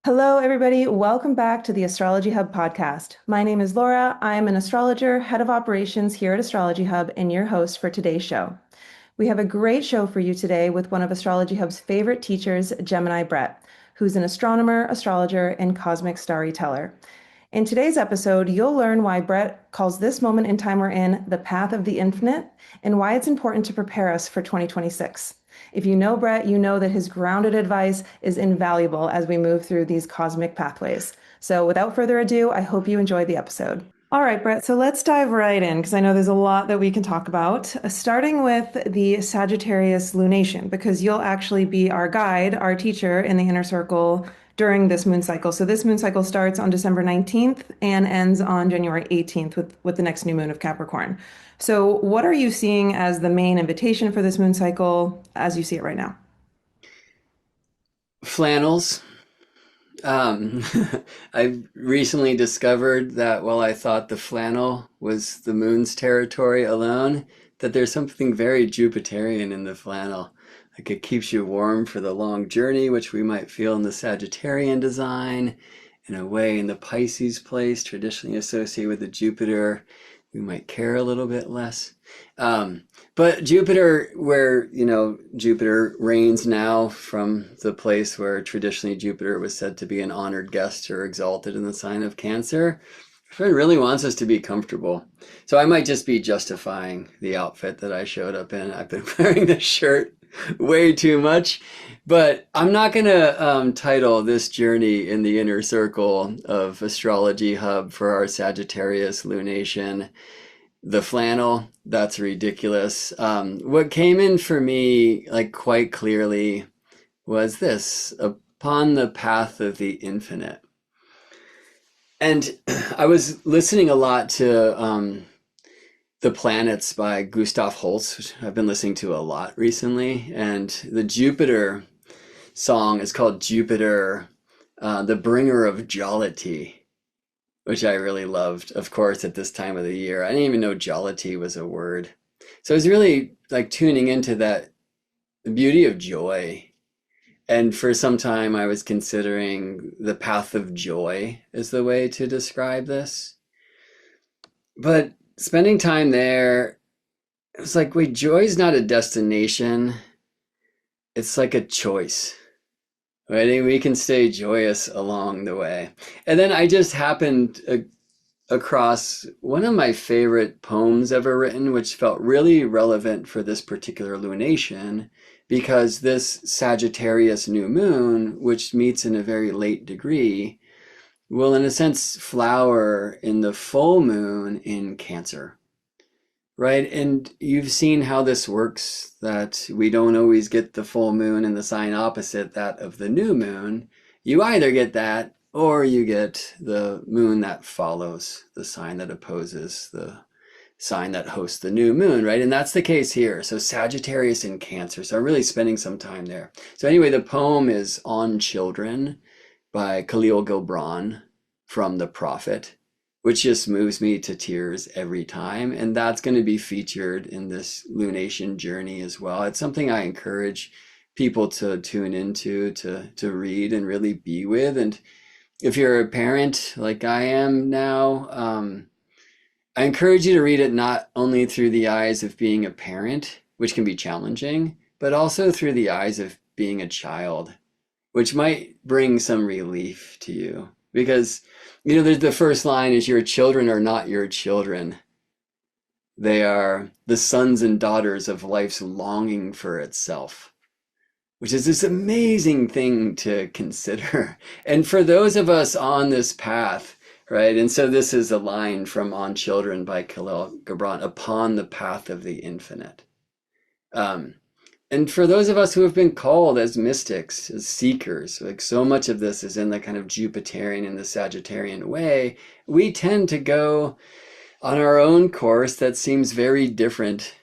Hello, everybody. Welcome back to the Astrology Hub podcast. My name is Laura. I am an astrologer, head of operations here at Astrology Hub, and your host for today's show. We have a great show for you today with one of Astrology Hub's favorite teachers, Gemini Brett, who's an astronomer, astrologer, and cosmic storyteller. In today's episode, you'll learn why Brett calls this moment in time we're in the path of the infinite and why it's important to prepare us for 2026. If you know Brett, you know that his grounded advice is invaluable as we move through these cosmic pathways. So without further ado, I hope you enjoy the episode. All right, Brett, so let's dive right in because I know there's a lot that we can talk about, starting with the Sagittarius lunation, because you'll actually be our guide, our teacher in the inner circle during this moon cycle. So this moon cycle starts on December 19th and ends on January 18th with the next new moon of Capricorn. So what are you seeing as the main invitation for this moon cycle as you see it right now? Flannels. Um, I recently discovered that while I thought the flannel was the moon's territory alone, that there's something very Jupiterian in the flannel. Like it keeps you warm for the long journey, which we might feel in the Sagittarian design. In a way, in the Pisces place, traditionally associated with the Jupiter, we might care a little bit less. Um, but Jupiter, where, Jupiter reigns now from the place where traditionally Jupiter was said to be an honored guest or exalted in the sign of Cancer, it really wants us to be comfortable. So I might just be justifying the outfit that I showed up in. I've been wearing this shirt way too much, but I'm not going to title this journey in the inner circle of Astrology Hub for our Sagittarius lunation the flannel. That's ridiculous. What came in for me, like quite clearly, was this: upon the path of the infinite. And I was listening a lot to The Planets by Gustav Holst, which I've been listening to a lot recently. And the Jupiter song is called Jupiter, the Bringer of Jollity, which I really loved, of course, at this time of the year. I didn't even know jollity was a word. So I was really like tuning into that, the beauty of joy. And for some time, I was considering the path of joy as the way to describe this. But spending time there, it was like, wait, joy is not a destination. It's like a choice. Right? And we can stay joyous along the way. And then I just happened across one of my favorite poems ever written, which felt really relevant for this particular lunation, because this Sagittarius new moon, which meets in a very late degree, will in a sense flower in the full moon in Cancer. Right. And you've seen how this works, that we don't always get the full moon in the sign opposite that of the new moon. You either get that or you get the moon that follows the sign that opposes the sign that hosts the new moon, right? And that's the case here. So Sagittarius in Cancer. So I'm really spending some time there. So anyway, the poem is On Children by Khalil Gibran from The Prophet, which just moves me to tears every time. And that's going to be featured in this lunation journey as well. It's something I encourage people to tune into, to read and really be with. And if you're a parent like I am now, I encourage you to read it not only through the eyes of being a parent, which can be challenging, but also through the eyes of being a child, which might bring some relief to you. Because there's the first line is, your children are not your children. They are the sons and daughters of life's longing for itself, which is this amazing thing to consider. And for those of us on this path, right? And so this is a line from On Children by Khalil Gibran, upon the path of the infinite. And for those of us who have been called as mystics, as seekers, like so much of this is in the kind of Jupiterian and the Sagittarian way, we tend to go on our own course that seems very different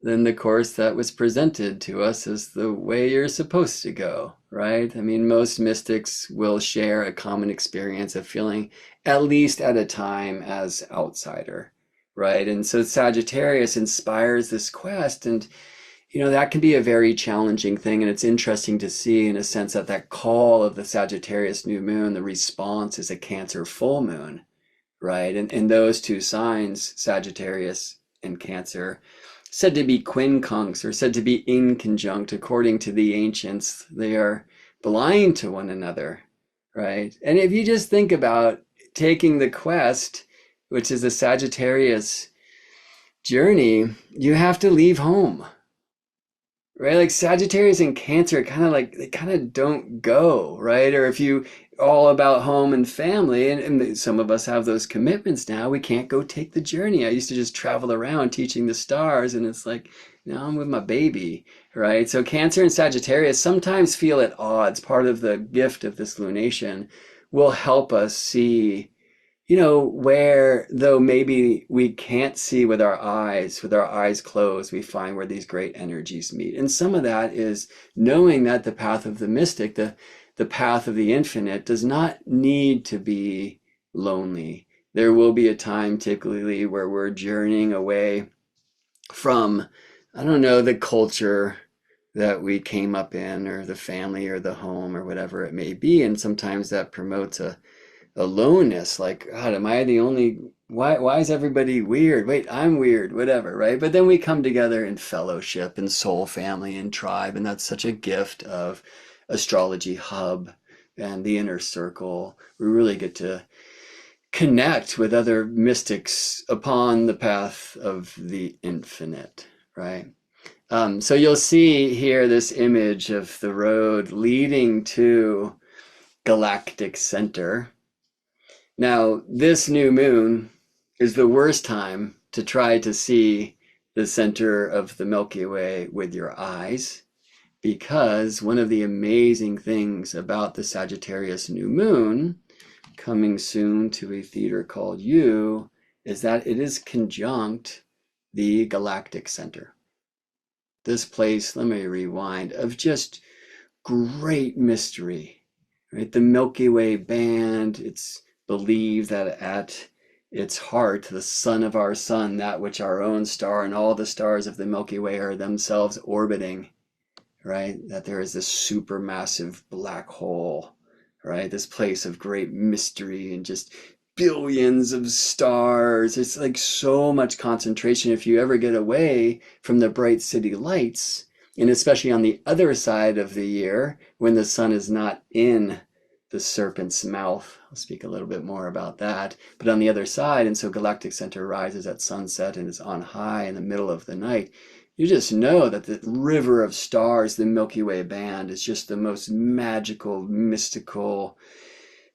than the course that was presented to us as the way you're supposed to go, right? I mean, most mystics will share a common experience of feeling, at least at a time, as outsider, right? And so Sagittarius inspires this quest, and That can be a very challenging thing, and it's interesting to see in a sense that that call of the Sagittarius new moon, the response is a Cancer full moon, right? And those two signs, Sagittarius and Cancer, said to be quincunx or said to be inconjunct, according to the ancients. They are blind to one another, right? And if you just think about taking the quest, which is a Sagittarius journey, you have to leave home, right? Like Sagittarius and Cancer kind of like they kind of don't go, right? Or if you all about home and family, and some of us have those commitments now, we can't go take the journey. I used to just travel around teaching the stars, and it's like, now I'm with my baby, right? So Cancer and Sagittarius sometimes feel at odds. Part of the gift of this lunation will help us see, where though maybe we can't see with our eyes closed, we find where these great energies meet. And some of that is knowing that the path of the mystic, the path of the infinite, does not need to be lonely. There will be a time typically where we're journeying away from, I don't know, the culture that we came up in, or the family or the home or whatever it may be. And sometimes that promotes a aloneness, like, God, am I the only, why is everybody weird? Wait, I'm weird, whatever, right? But then we come together in fellowship and soul family and tribe, and that's such a gift of Astrology Hub and the inner circle. We really get to connect with other mystics upon the path of the infinite, right? So you'll see here this image of the road leading to galactic center. Now, this new moon is the worst time to try to see the center of the Milky Way with your eyes, because one of the amazing things about the Sagittarius new moon, coming soon to a theater called You, is that it is conjunct the galactic center. This place, let me rewind, of just great mystery, right? The Milky Way band, it's believed that at its heart, the sun of our sun, that which our own star and all the stars of the Milky Way are themselves orbiting, right? That there is this supermassive black hole, right? This place of great mystery and just billions of stars. It's like so much concentration. If you ever get away from the bright city lights, and especially on the other side of the year, when the sun is not in the serpent's mouth, I'll speak a little bit more about that, but on the other side, and so galactic center rises at sunset and is on high in the middle of the night, you just know that the river of stars, the Milky Way band, is just the most magical, mystical,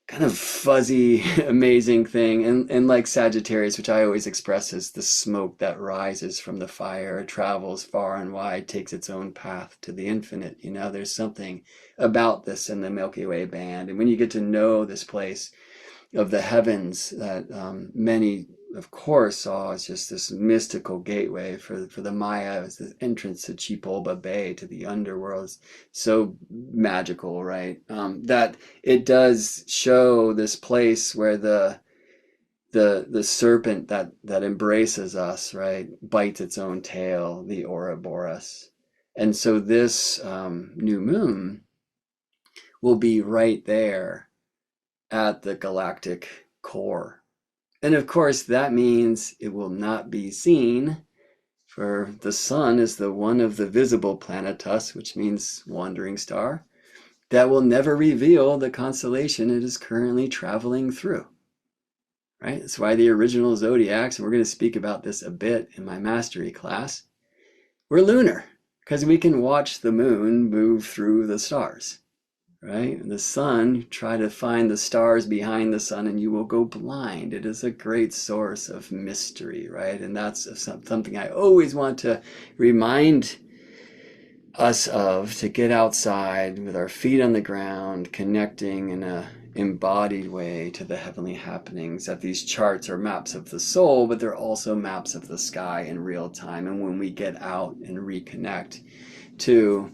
kind of fuzzy, amazing thing. And like Sagittarius, which I always express as the smoke that rises from the fire, travels far and wide, takes its own path to the infinite. There's something about this in the Milky Way band. And when you get to know this place of the heavens that many, of course, saw as just this mystical gateway for the Maya, as the entrance to Chipolba Bay, to the underworld. It's so magical, right? That it does show this place where the serpent that embraces us, right, bites its own tail, the Ouroboros. And so this new moon will be right there at the galactic core. And of course, that means it will not be seen, for the sun is the one of the visible planetus, which means wandering star, that will never reveal the constellation it is currently traveling through. Right? That's why the original zodiacs, and we're going to speak about this a bit in my mastery class, we're lunar, because we can watch the moon move through the stars. Right? The sun, try to find the stars behind the sun and you will go blind. It is a great source of mystery, right? And that's something I always want to remind us of, to get outside with our feet on the ground, connecting in a embodied way to the heavenly happenings, that these charts are maps of the soul, but they're also maps of the sky in real time. And when we get out and reconnect to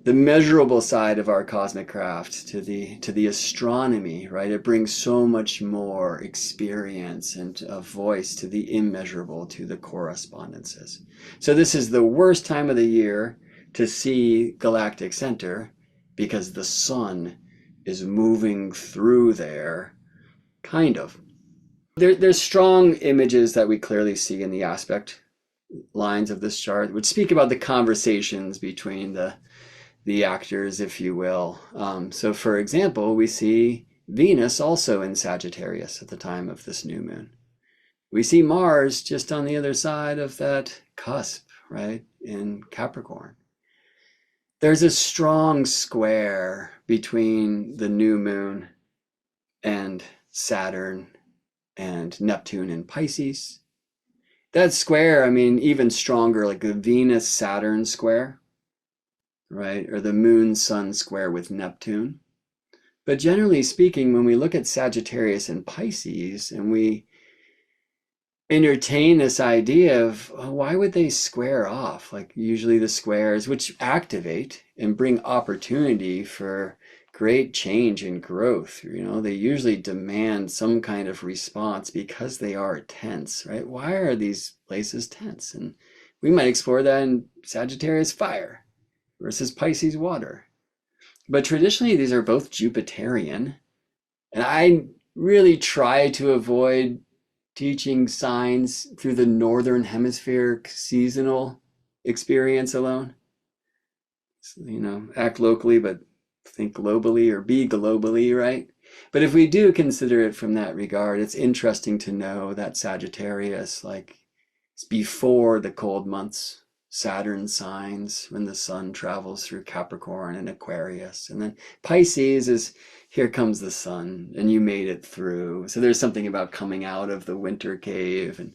the measurable side of our cosmic craft, to the astronomy, right? It brings so much more experience and a voice to the immeasurable, to the correspondences. So this is the worst time of the year to see galactic center because the sun is moving through there, kind of. There's strong images that we clearly see in the aspect lines of this chart, which speak about the conversations between the actors, if you will. So, for example, we see Venus also in Sagittarius at the time of this new moon. We see Mars just on the other side of that cusp, right, in Capricorn. There's a strong square between the new moon and Saturn and Neptune in Pisces. That square, I mean, even stronger, like the Venus-Saturn square, right, or the moon-sun square with Neptune. But generally speaking, when we look at Sagittarius and Pisces and we entertain this idea of why would they square off? Like usually the squares, which activate and bring opportunity for great change and growth, they usually demand some kind of response because they are tense, right? Why are these places tense? And we might explore that in Sagittarius fire versus Pisces water. But traditionally, these are both Jupiterian. And I really try to avoid teaching signs through the northern hemisphere seasonal experience alone. Act locally, but think globally, or be globally, right? But if we do consider it from that regard, it's interesting to know that Sagittarius, like, it's before the cold months, Saturn signs, when the sun travels through Capricorn and Aquarius. And then Pisces is, here comes the sun and you made it through. So there's something about coming out of the winter cave and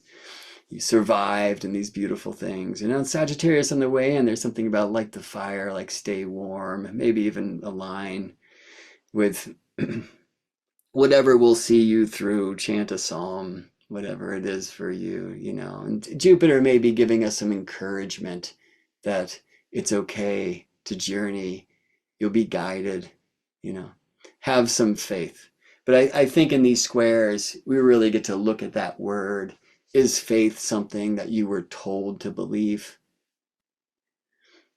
you survived and these beautiful things. Sagittarius on the way in, there's something about like the fire, like stay warm, maybe even align with whatever will see you through, chant a psalm, whatever it is for you, And Jupiter may be giving us some encouragement that it's okay to journey. You'll be guided, have some faith. But I think in these squares, we really get to look at that word. Is faith something that you were told to believe?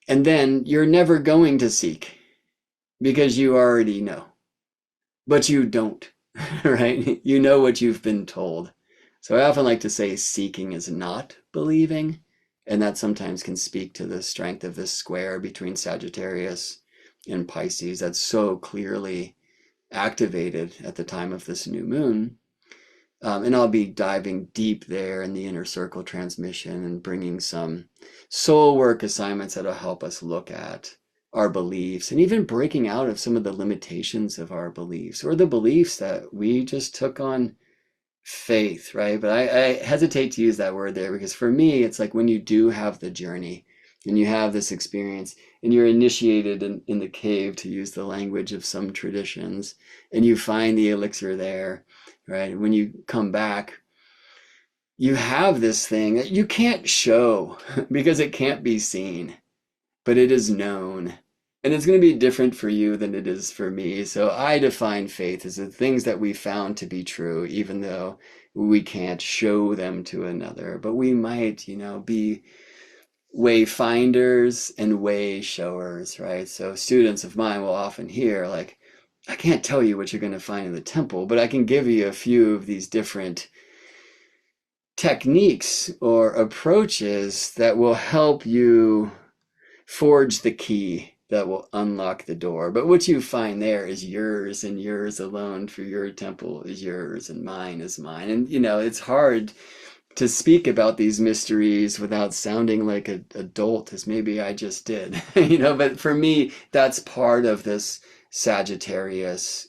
And then you're never going to seek because you already know, but you don't, right? You know what you've been told. So I often like to say seeking is not believing, and that sometimes can speak to the strength of this square between Sagittarius and Pisces that's so clearly activated at the time of this new moon. And I'll be diving deep there in the inner circle transmission and bringing some soul work assignments that'll help us look at our beliefs and even breaking out of some of the limitations of our beliefs or the beliefs that we just took on faith, right? But I hesitate to use that word there because for me, it's like when you do have the journey and you have this experience and you're initiated in the cave, to use the language of some traditions, and you find the elixir there, right? When you come back, you have this thing that you can't show because it can't be seen, but it is known. And it's going to be different for you than it is for me. So I define faith as the things that we found to be true, even though we can't show them to another. But we might, be way finders and way showers, right? So students of mine will often hear, like, I can't tell you what you're going to find in the temple, but I can give you a few of these different techniques or approaches that will help you forge the key that will unlock the door. But what you find there is yours and yours alone, for your temple is yours and mine is mine. And, it's hard to speak about these mysteries without sounding like an adult, as maybe I just did, but for me, that's part of this Sagittarius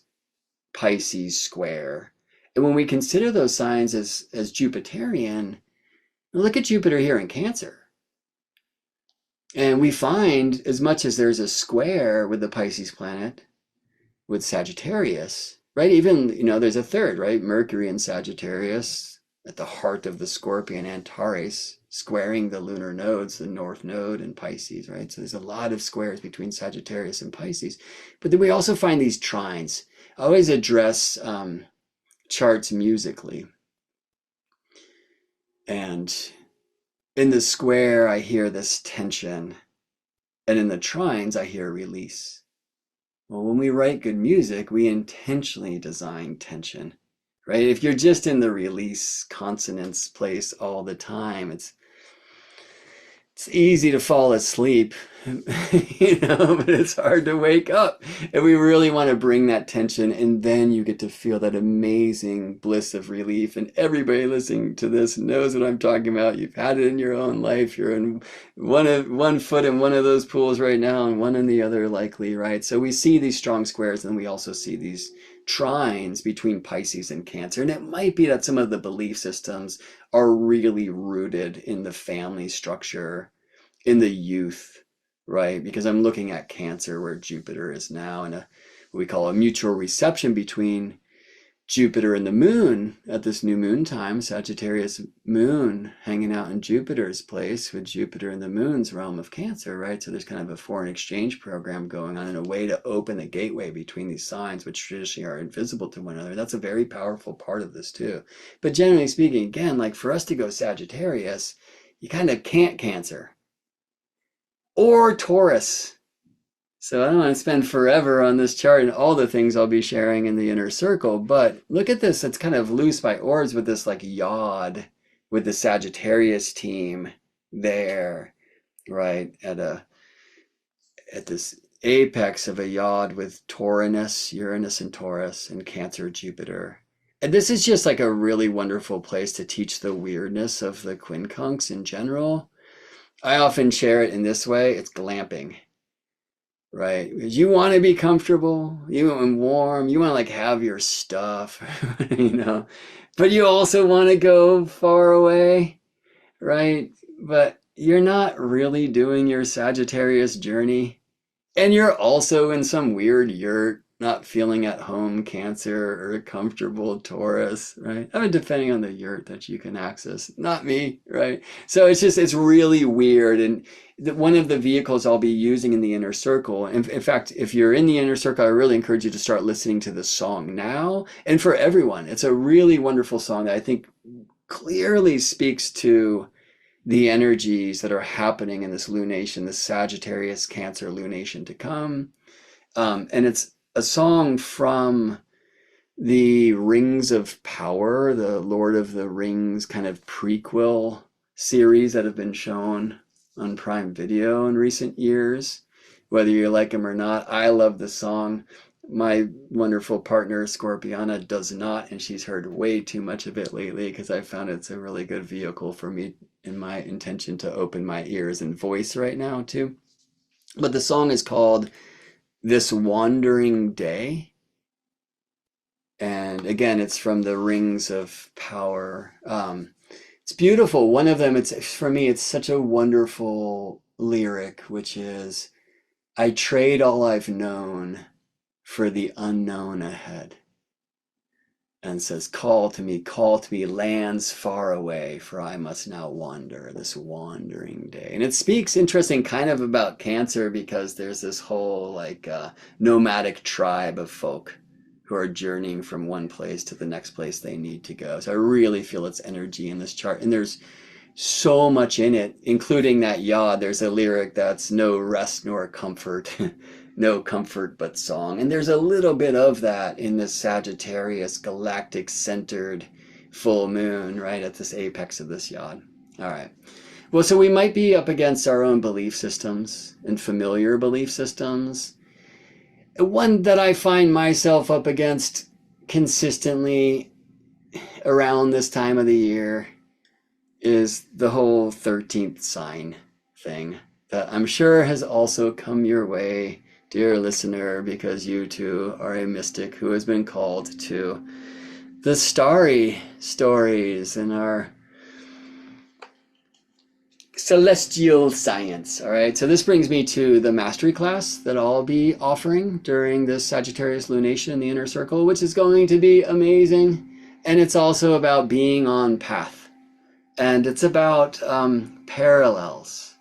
Pisces square. And when we consider those signs as Jupiterian, look at Jupiter here in Cancer. And we find, as much as there's a square with the Pisces planet, with Sagittarius, right? Even, there's a third, right? Mercury in Sagittarius, at the heart of the Scorpion, Antares, squaring the lunar nodes, the North Node and Pisces, right? So there's a lot of squares between Sagittarius and Pisces. But then we also find these trines. I always address charts musically. And In the square, I hear this tension. And in the trines, I hear release. Well, when we write good music, we intentionally design tension, right? If you're just in the release consonants place all the time, it's easy to fall asleep, but it's hard to wake up. And we really want to bring that tension, and then you get to feel that amazing bliss of relief. And everybody listening to this knows what I'm talking about. You've had it in your own life. You're in one foot in one of those pools right now, and one in the other, likely, right? So we see these strong squares, and we also see these trines between Pisces and Cancer. And it might be that some of the belief systems are really rooted in the family structure, in the youth, right? Because I'm looking at Cancer where Jupiter is now in what we call a mutual reception between Jupiter and the moon at this new moon time, Sagittarius moon hanging out in Jupiter's place with Jupiter in the moon's realm of Cancer, right? So there's kind of a foreign exchange program going on in a way to open the gateway between these signs, which traditionally are invisible to one another. That's a very powerful part of this too. But generally speaking, again, like for us to go Sagittarius, you kind of can't Cancer or Taurus. So I don't want to spend forever on this chart and all the things I'll be sharing in the inner circle, but look at this. It's kind of loose by orbs with this like yod with the Sagittarius team there, right? At this apex of a yod with Taurinus, Uranus and Taurus, and Cancer, Jupiter. And this is just like a really wonderful place to teach the weirdness of the quincunx in general. I often share it in this way. It's glamping. Right, because you want to be comfortable, you want warm, you want to like have your stuff, but you also want to go far away, right? But you're not really doing your Sagittarius journey, and you're also in some weird yurt, not feeling at home, Cancer, or comfortable, Taurus, right? I mean, depending on the yurt that you can access, not me, right? So it's really weird. And one of the vehicles I'll be using in the inner circle, in fact, if you're in the inner circle, I really encourage you to start listening to this song now. And for everyone, it's a really wonderful song that I think clearly speaks to the energies that are happening in this lunation, this Sagittarius Cancer lunation to come. And it's a song from the Rings of Power, the Lord of the Rings kind of prequel series that have been shown on Prime Video in recent years. Whether you like them or not, I love the song. My wonderful partner, Scorpiana, does not, and she's heard way too much of it lately because I found it's a really good vehicle for me in my intention to open my ears and voice right now, too. But the song is called This Wandering Day. And again, it's from the Rings of Power. It's beautiful. One of them, it's for me, it's such a wonderful lyric, which is, I trade all I've known for the unknown ahead. And says, call to me, lands far away, for I must now wander, this wandering day. And it speaks interesting kind of about Cancer because there's this whole like nomadic tribe of folk who are journeying from one place to the next place they need to go. So I really feel its energy in this chart. And there's so much in it, including that yod. There's a lyric that's no rest nor comfort, no comfort but song. And there's a little bit of that in this Sagittarius galactic centered full moon, right at this apex of this yod. All right. Well, so we might be up against our own belief systems and familiar belief systems. One that I find myself up against consistently around this time of the year is the whole 13th sign thing that I'm sure has also come your way, dear listener, because you too are a mystic who has been called to the starry stories in our celestial science. All right, so this brings me to the mastery class that I'll be offering during this Sagittarius lunation in the inner circle, which is going to be amazing. And it's also about being on path. And it's about parallels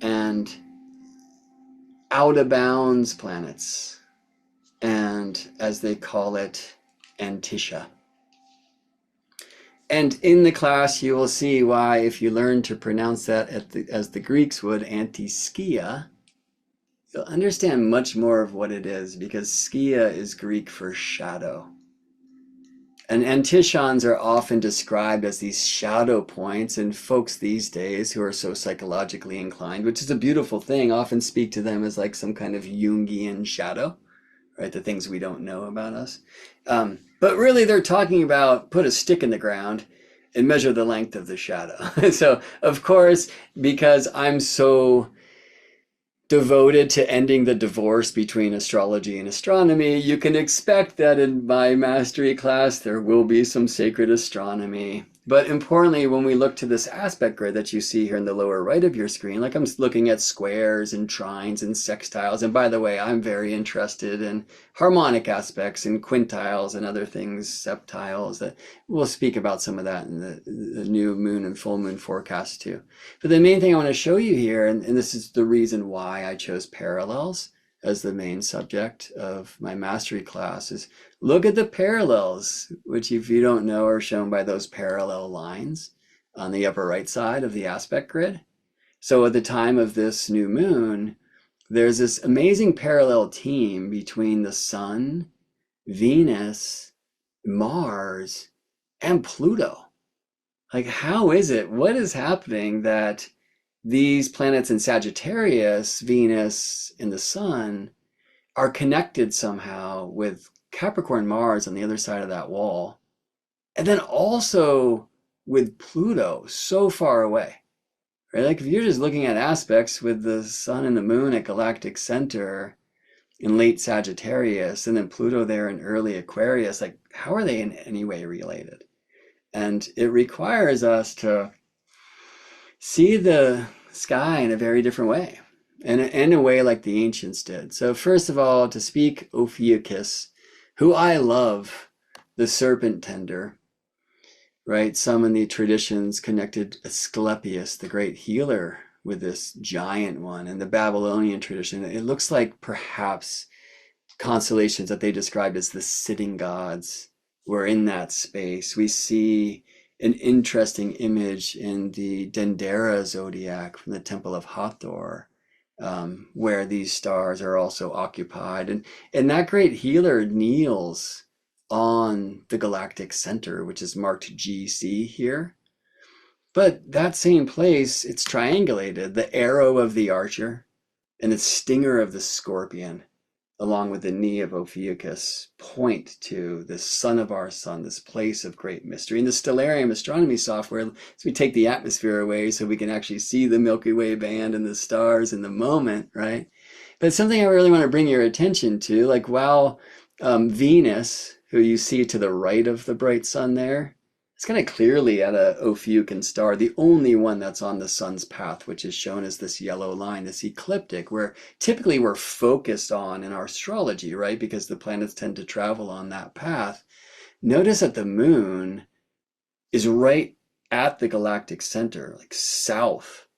and out of bounds planets, and as they call it, Antisha. And in the class, you will see why, if you learn to pronounce that as the Greeks would, antiskia, you'll understand much more of what it is, because skia is Greek for shadow. And antichons are often described as these shadow points, and folks these days who are so psychologically inclined, which is a beautiful thing, often speak to them as like some kind of Jungian shadow, right? The things we don't know about us. But really, they're talking about put a stick in the ground and measure the length of the shadow. So, of course, because I'm so devoted to ending the divorce between astrology and astronomy, you can expect that in my mastery class there will be some sacred astronomy. But importantly, when we look to this aspect grid that you see here in the lower right of your screen, like I'm looking at squares and trines and sextiles. And by the way, I'm very interested in harmonic aspects and quintiles and other things, septiles. That we'll speak about some of that in the new moon and full moon forecast too. But the main thing I want to show you here, and this is the reason why I chose parallels as the main subject of my mastery class, is look at the parallels, which, if you don't know, are shown by those parallel lines on the upper right side of the aspect grid. So at the time of this new moon, there's this amazing parallel team between the Sun, Venus, Mars, and Pluto. Like, how is it? What is happening that these planets in Sagittarius, Venus, and the Sun, are connected somehow with Capricorn Mars on the other side of that wall, and then also with Pluto so far away, right? Like, if you're just looking at aspects with the Sun and the Moon at galactic center in late Sagittarius, and then Pluto there in early Aquarius, like, how are they in any way related? And it requires us to see the sky in a very different way, and in a way like the ancients did. So first of all, to speak Ophiuchus, who I love, the serpent tender, right? Some in the traditions connected Asclepius, the great healer, with this giant one. In the Babylonian tradition, it looks like perhaps constellations that they described as the sitting gods were in that space. We see an interesting image in the Dendera zodiac from the Temple of Hathor, where these stars are also occupied. And that great healer kneels on the galactic center, which is marked GC here. But that same place, it's triangulated. The arrow of the archer and the stinger of the scorpion, along with the knee of Ophiuchus, point to this sun of our sun, this place of great mystery. And the Stellarium astronomy software, as we take the atmosphere away so we can actually see the Milky Way band and the stars in the moment, right? But it's something I really want to bring your attention to, like while Venus, who you see to the right of the bright sun there, it's kind of clearly at a Ophiuchian star, the only one that's on the sun's path, which is shown as this yellow line, this ecliptic, where typically we're focused on in our astrology, right? Because the planets tend to travel on that path. Notice that the moon is right at the galactic center, like south,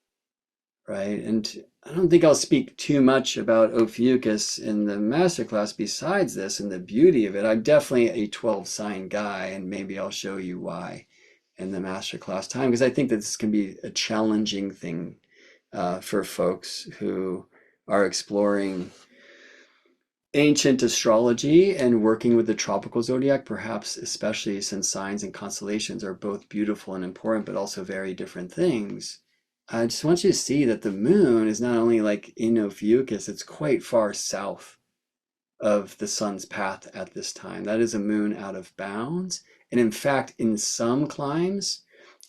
right? And I don't think I'll speak too much about Ophiuchus in the masterclass besides this and the beauty of it. I'm definitely a 12 sign guy, and maybe I'll show you why in the masterclass time, because I think that this can be a challenging thing for folks who are exploring ancient astrology and working with the tropical zodiac, perhaps especially since signs and constellations are both beautiful and important, but also very different things. I just want you to see that the moon is not only like in Ophiuchus, it's quite far south of the sun's path at this time. That is a moon out of bounds. And in fact, in some climes,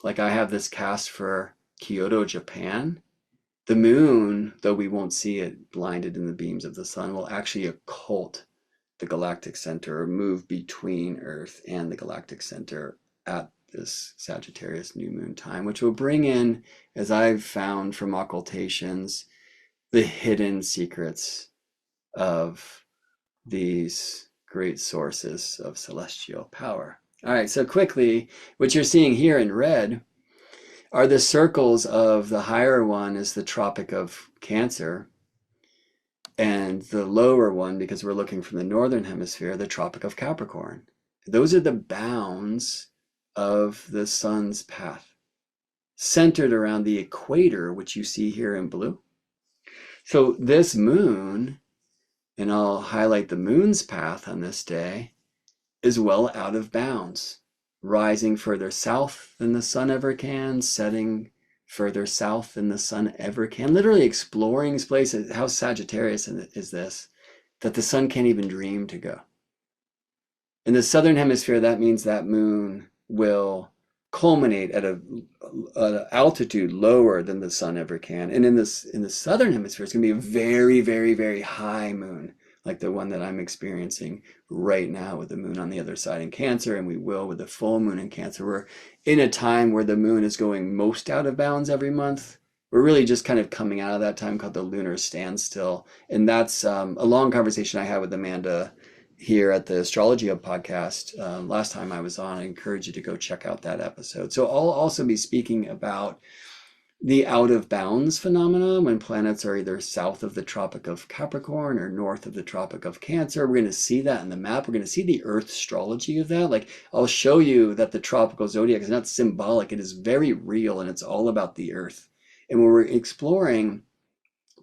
like I have this cast for Kyoto, Japan, the moon, though we won't see it blinded in the beams of the sun, will actually occult the galactic center or move between Earth and the galactic center at this Sagittarius new moon time, which will bring in, as I've found from occultations, the hidden secrets of these great sources of celestial power. All right, so quickly, what you're seeing here in red are the circles of the higher one is the Tropic of Cancer, and the lower one, because we're looking from the northern hemisphere, the Tropic of Capricorn. Those are the bounds of the sun's path, centered around the equator, which you see here in blue. So this moon, and I'll highlight the moon's path on this day, is well out of bounds, rising further south than the sun ever can, setting further south than the sun ever can, literally exploring places. How Sagittarius is this, that the sun can't even dream to go. In the southern hemisphere, that means that moon will culminate at an altitude lower than the sun ever can. And in the southern hemisphere, it's going to be a very, very, very high moon, like the one that I'm experiencing right now with the moon on the other side in Cancer, and we will with the full moon in Cancer. We're in a time where the moon is going most out of bounds every month. We're really just kind of coming out of that time called the lunar standstill. And that's a long conversation I had with Amanda here at the Astrology Hub podcast last time I was on. I encourage you to go check out that episode. So I'll also be speaking about the out of bounds phenomena when planets are either south of the Tropic of Capricorn or north of the Tropic of Cancer. We're going to see that in the map. We're going to see the Earth astrology of that. Like, I'll show you that the tropical zodiac is not symbolic. It is very real, and it's all about the Earth. And when we're exploring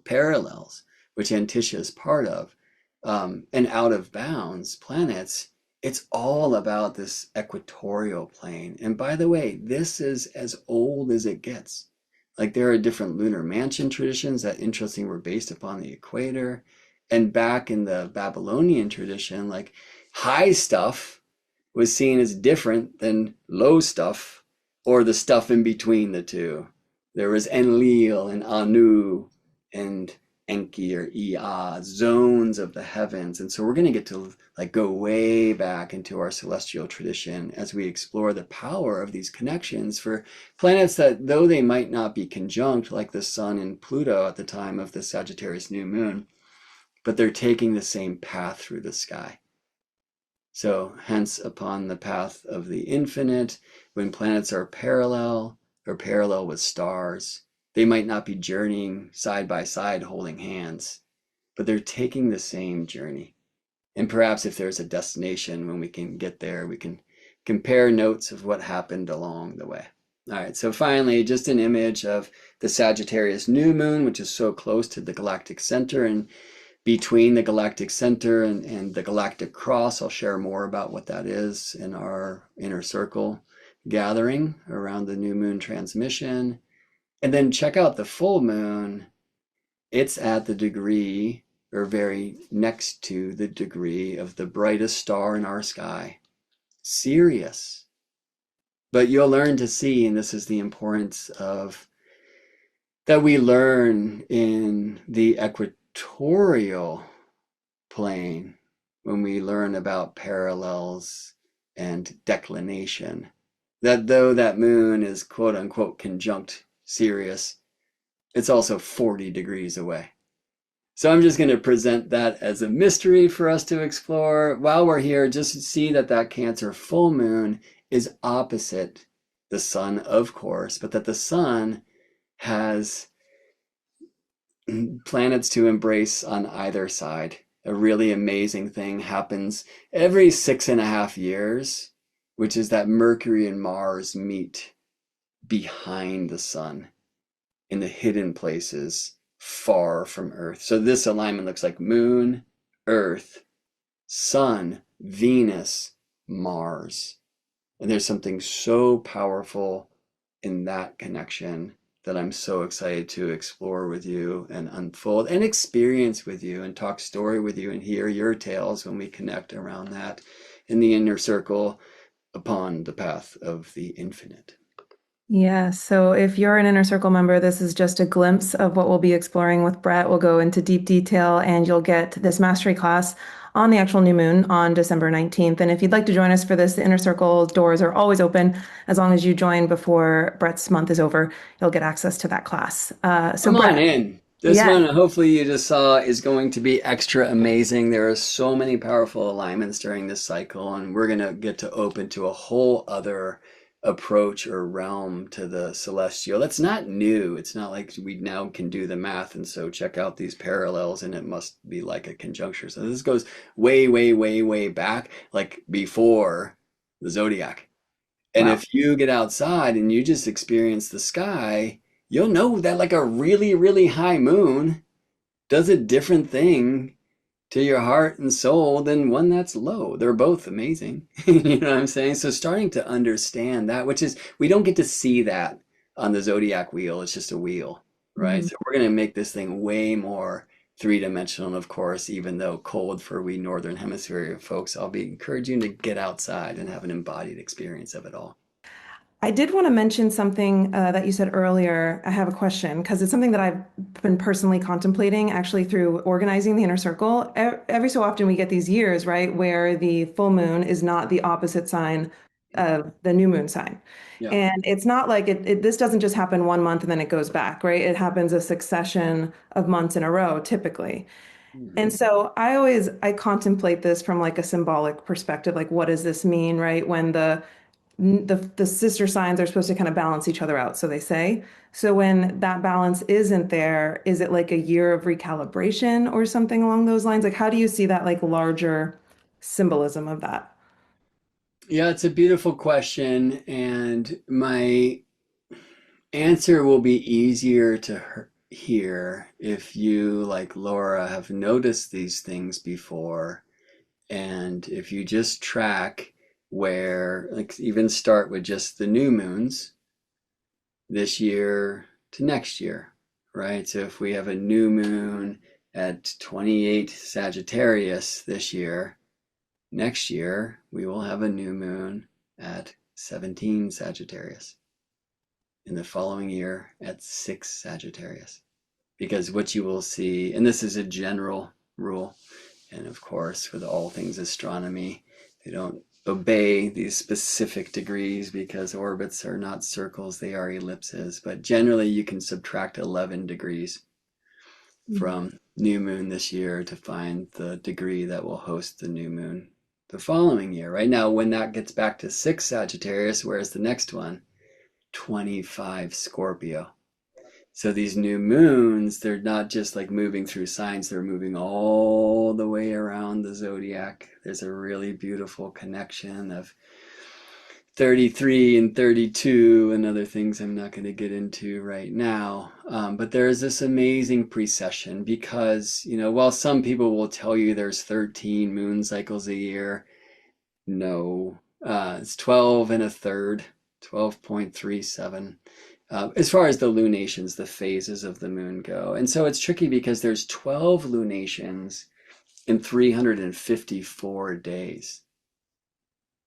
parallels, which Antisha is part of, and out of bounds planets, it's all about this equatorial plane. And by the way, this is as old as it gets. Like, there are different lunar mansion traditions that, interesting, were based upon the equator. And back in the Babylonian tradition, like, high stuff was seen as different than low stuff, or the stuff in between the two. There was Enlil and Anu and Enki or Ea, zones of the heavens. And so we're going to get to like go way back into our celestial tradition as we explore the power of these connections for planets that, though they might not be conjunct like the sun and Pluto at the time of the Sagittarius New Moon, but they're taking the same path through the sky. So hence, upon the path of the infinite, when planets are parallel or parallel with stars, they might not be journeying side by side holding hands, but they're taking the same journey. And perhaps if there's a destination, when we can get there, we can compare notes of what happened along the way. All right, so finally, just an image of the Sagittarius New Moon, which is so close to the galactic center. And between the galactic center and the galactic cross, I'll share more about what that is in our inner circle gathering around the new moon transmission. And then check out the full moon. It's at the degree, or very next to the degree, of the brightest star in our sky, Sirius. But you'll learn to see, and this is the importance of that we learn in the equatorial plane when we learn about parallels and declination, that though that moon is quote unquote conjunct Sirius, it's also 40 degrees away. So I'm just going to present that as a mystery for us to explore. While we're here, just see that that Cancer full moon is opposite the sun, of course, but that the sun has planets to embrace on either side. A really amazing thing happens every 6.5 years, which is that Mercury and Mars meet behind the sun in the hidden places far from Earth. So this alignment looks like Moon, Earth, Sun, Venus, Mars. And there's something so powerful in that connection that I'm so excited to explore with you and unfold and experience with you and talk story with you and hear your tales when we connect around that in the inner circle upon the path of the infinite. Yeah, so if you're an Inner Circle member, this is just a glimpse of what we'll be exploring with Brett. We'll go into deep detail and you'll get this mastery class on the actual new moon on December 19th. And if you'd like to join us for this, the Inner Circle doors are always open. As long as you join before Brett's month is over, you'll get access to that class. So Come on Brett, in. This yeah. one, hopefully you just saw, is going to be extra amazing. There are so many powerful alignments during this cycle, and we're going to get to open to a whole other approach or realm to the celestial. That's not new. It's not like we now can do the math, and so check out these parallels, and it must be like a conjuncture. So this goes way, way, way, way back, like before the zodiac. And Wow. if you get outside and you just experience the sky, you'll know that like a really, really high moon does a different thing to your heart and soul than one that's low. They're both amazing. You know what I'm saying? So starting to understand that, which is we don't get to see that on the zodiac wheel. It's just a wheel, right? Mhm. So we're going to make this thing way more three-dimensional. And of course, even though cold for we northern hemisphere folks, I'll be encouraging you to get outside and have an embodied experience of it all. I did want to mention something that you said earlier. I have a question because it's something that I've been personally contemplating actually through organizing the inner circle. Every so often we get these years, right, where the full moon is not the opposite sign of the new moon sign. Yeah. And it's not like this doesn't just happen one month and then it goes back, right? It happens a succession of months in a row, typically. And Mhm. so I contemplate this from like a symbolic perspective, like what does this mean, right? When the sister signs are supposed to kind of balance each other out, so they say. So when that balance isn't there, is it like a year of recalibration or something along those lines? Like how do you see that like larger symbolism of that? Yeah, it's a beautiful question, and my answer will be easier to hear if you, like Laura, have noticed these things before. And if you just track where, like, even start with just the new moons this year to next year, right? So if we have a new moon at 28 Sagittarius this year, next year we will have a new moon at 17 Sagittarius. In the following year at 6 Sagittarius. Because what you will see, and this is a general rule, and of course, with all things astronomy, they don't obey these specific degrees because orbits are not circles, they are ellipses. But generally, you can subtract 11 degrees from new moon this year to find the degree that will host the new moon the following year. Right now, when that gets back to 6 Sagittarius, where's the next one? 25 Scorpio. So these new moons, they're not just like moving through signs, they're moving all the way around the zodiac. There's a really beautiful connection of 33 and 32 and other things I'm not going to get into right now. But there's this amazing precession because, while some people will tell you there's 13 moon cycles a year, no, it's 12 and a third, 12.37. As far as the lunations, the phases of the moon go. And so it's tricky because there's 12 lunations in 354 days.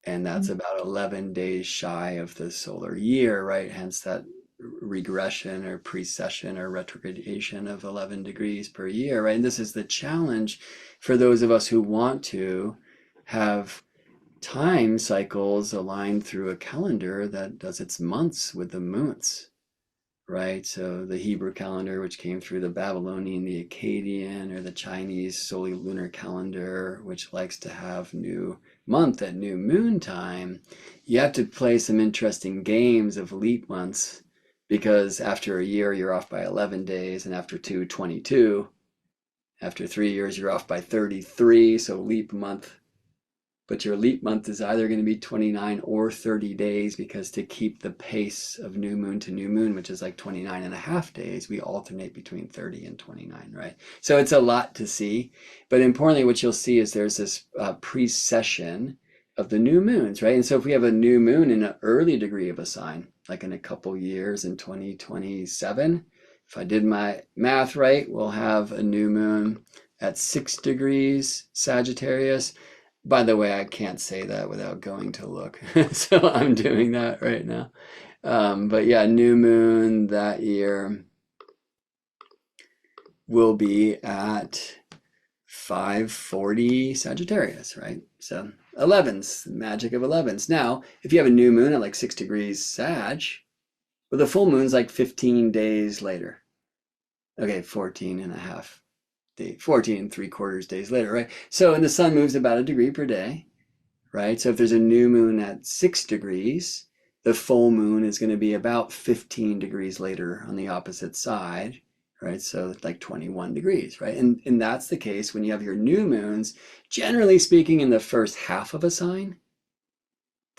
And that's about 11 days shy of the solar year, right? Hence that regression or precession or retrogradation of 11 degrees per year, right? And this is the challenge for those of us who want to have time cycles aligned through a calendar that does its months with the moons, right? So the Hebrew calendar, which came through the Babylonian, the Akkadian, or the Chinese solar-lunar calendar, which likes to have new month at new moon time, you have to play some interesting games of leap months because after a year, you're off by 11 days, and after two, 22. After 3 years, you're off by 33, so leap month, but your leap month is either going to be 29 or 30 days because to keep the pace of new moon to new moon, which is like 29 and a half days, we alternate between 30 and 29, right? So it's a lot to see. But importantly, what you'll see is there's this precession of the new moons, right? And so if we have a new moon in an early degree of a sign, like in a couple years in 2027, if I did my math right, we'll have a new moon at 6 degrees Sagittarius. By the way, I can't say that without going to look. So I'm doing that right now. But yeah, new moon that year will be at 540 Sagittarius, right? So 11s, magic of 11s. Now, if you have a new moon at like 6 degrees Sag, well, the full moon's like 15 days later. Okay, 14 and a half, 14 and 3/4 days later, right? So, and the sun moves about a degree per day, right? So if there's a new moon at 6 degrees, the full moon is going to be about 15 degrees later on the opposite side, right? So like 21 degrees, right? And that's the case when you have your new moons, generally speaking, in the first half of a sign.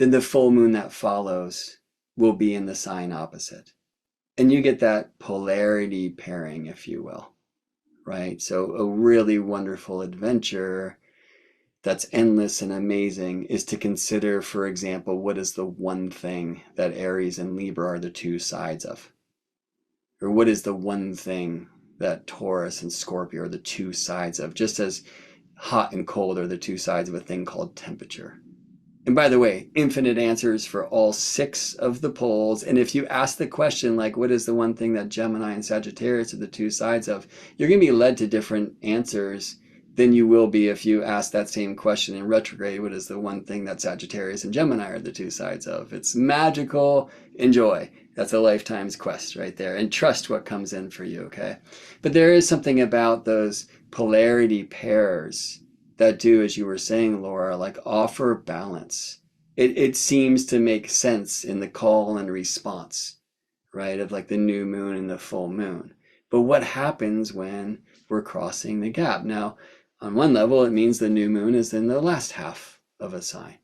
then the full moon that follows will be in the sign opposite. And you get that polarity pairing, if you will, right? So a really wonderful adventure that's endless and amazing is to consider, for example, what is the one thing that Aries and Libra are the two sides of? Or what is the one thing that Taurus and Scorpio are the two sides of? Just as hot and cold are the two sides of a thing called temperature. And by the way, infinite answers for all 6 of the poles. And if you ask the question, like, what is the one thing that Gemini and Sagittarius are the two sides of, you're going to be led to different answers than you will be if you ask that same question in retrograde. What is the one thing that Sagittarius and Gemini are the two sides of? It's magical. Enjoy. That's a lifetime's quest right there. And trust what comes in for you, okay? But there is something about those polarity pairs that do, as you were saying, Laura, like offer balance. It seems to make sense in the call and response, right? Of like the new moon and the full moon. But what happens when we're crossing the gap? Now, on one level, it means the new moon is in the last half of a sign.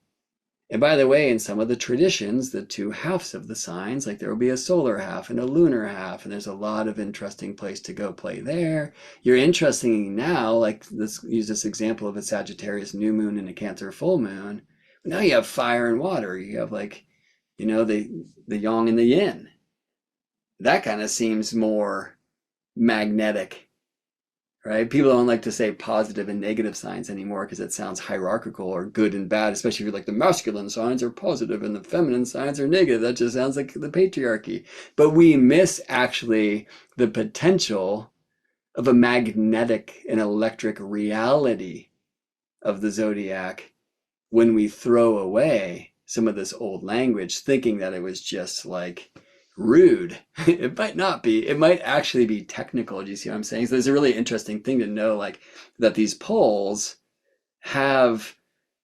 And by the way, in some of the traditions, the two halves of the signs, like there will be a solar half and a lunar half, and there's a lot of interesting place to go play there. You're interesting now, like let's use this example of a Sagittarius new moon and a Cancer full moon. Now you have fire and water. You have like, the yang and the yin. That kind of seems more magnetic. Right? People don't like to say positive and negative signs anymore because it sounds hierarchical or good and bad, especially if you're like the masculine signs are positive and the feminine signs are negative. That just sounds like the patriarchy. But we miss actually the potential of a magnetic and electric reality of the zodiac when we throw away some of this old language, thinking that it was just like rude. It might not be. It might actually be technical. Do you see what I'm saying? So there's a really interesting thing to know, like that these poles have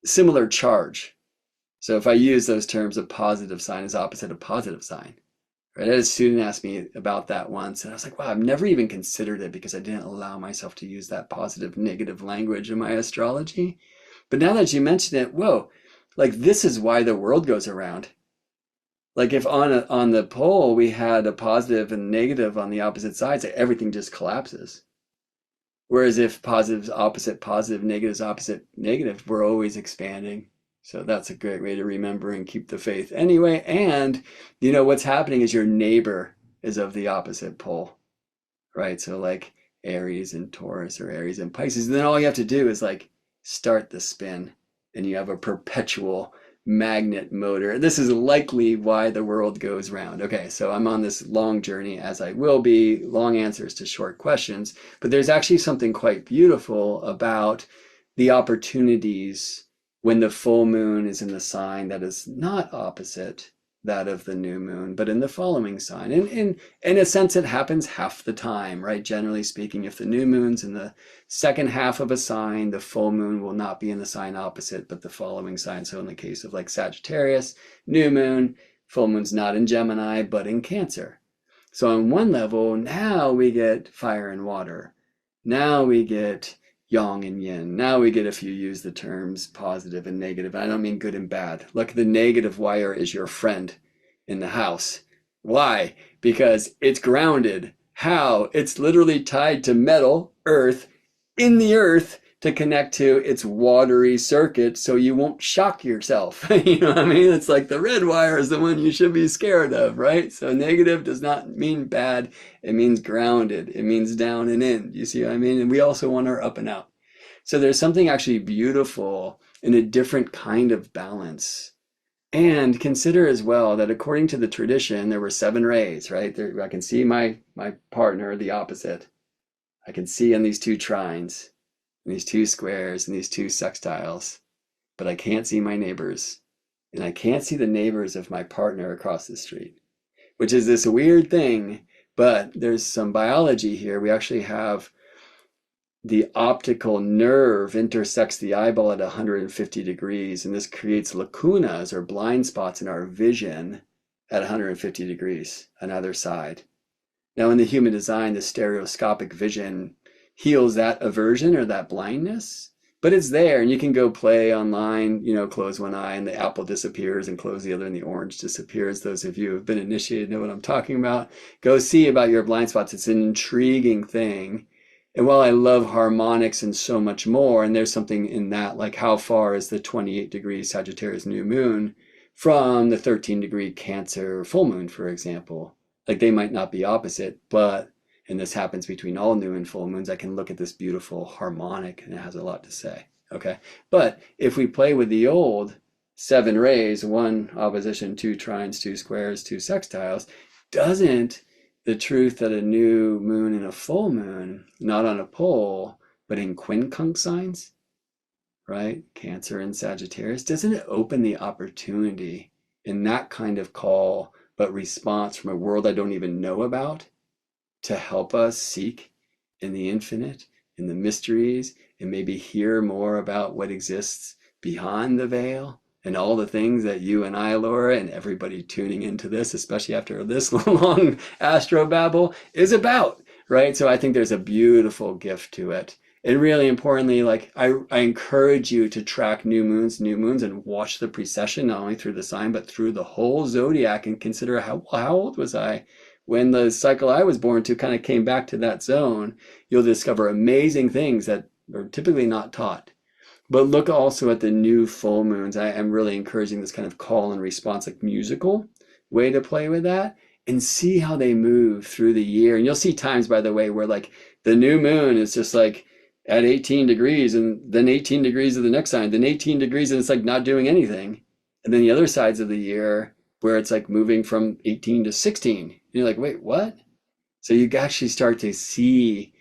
similar charge. So if I use those terms, a positive sign is opposite of positive sign. Right? A student asked me about that once, and I was like, wow, I've never even considered it because I didn't allow myself to use that positive, negative language in my astrology. But now that you mention it, whoa, like this is why the world goes around. Like if on the pole we had a positive and negative on the opposite sides, like everything just collapses. Whereas if positive is opposite positive, negative is opposite negative, we're always expanding. So that's a great way to remember and keep the faith. Anyway, and what's happening is your neighbor is of the opposite pole, right? So like Aries and Taurus or Aries and Pisces. And then all you have to do is like start the spin and you have a perpetual magnet motor. This is likely why the world goes round. Okay, so I'm on this long journey, as I will be, long answers to short questions, but there's actually something quite beautiful about the opportunities when the full moon is in the sign that is not opposite that of the new moon, but in the following sign. And in a sense, it happens half the time, right? Generally speaking, if the new moon's in the second half of a sign, the full moon will not be in the sign opposite, but the following sign. So in the case of like Sagittarius, new moon, full moon's not in Gemini, but in Cancer. So on one level, now we get fire and water. Now we get yang and yin. Now we get, if you use the terms positive and negative. I don't mean good and bad. Look, the negative wire is your friend in the house. Why? Because it's grounded. How? It's literally tied to metal, earth, in the earth to connect to its watery circuit so you won't shock yourself. You know what I mean? It's like the red wire is the one you should be scared of, right? So negative does not mean bad. It means grounded. It means down and in. You see what I mean? And we also want our up and out. So there's something actually beautiful in a different kind of balance. And consider as well that according to the tradition, there were 7 rays, right? There, I can see my partner, the opposite. I can see on these 2 trines, and these 2 squares, and these 2 sextiles, but I can't see my neighbors. And I can't see the neighbors of my partner across the street, which is this weird thing, but there's some biology here. We actually have the optical nerve intersects the eyeball at 150 degrees, and this creates lacunas or blind spots in our vision at 150 degrees on either side. Now, in the human design, the stereoscopic vision heals that aversion or that blindness, but it's there, and you can go play online, close one eye and the apple disappears and close the other and the orange disappears. Those of you who have been initiated know what I'm talking about. Go see about your blind spots. It's an intriguing thing. And while I love harmonics and so much more, and there's something in that, like how far is the 28 degree Sagittarius new moon from the 13-degree Cancer full moon, for example? Like they might not be opposite, but, and this happens between all new and full moons, I can look at this beautiful harmonic and it has a lot to say. Okay. But if we play with the old 7 rays, 1 opposition, 2 trines, 2 squares, 2 sextiles, doesn't the truth that a new moon and a full moon, not on a pole, but in quincunx signs, right? Cancer and Sagittarius, doesn't it open the opportunity in that kind of call, but response from a world I don't even know about, to help us seek in the infinite, in the mysteries, and maybe hear more about what exists beyond the veil? And all the things that you and I, Laura, and everybody tuning into this, especially after this long astro babble, is about, right? So I think there's a beautiful gift to it. And really importantly, like I encourage you to track new moons, and watch the precession, not only through the sign, but through the whole zodiac, and consider how old was I when the cycle I was born to kind of came back to that zone. You'll discover amazing things that are typically not taught. But look also at the new full moons. I am really encouraging this kind of call and response, like musical way to play with that, and see how they move through the year. And you'll see times, by the way, where like the new moon is just like at 18 degrees, and then 18 degrees of the next sign, then 18 degrees, and it's like not doing anything. And then the other sides of the year where it's like moving from 18 to 16. And you're like, wait, what? So you actually start to see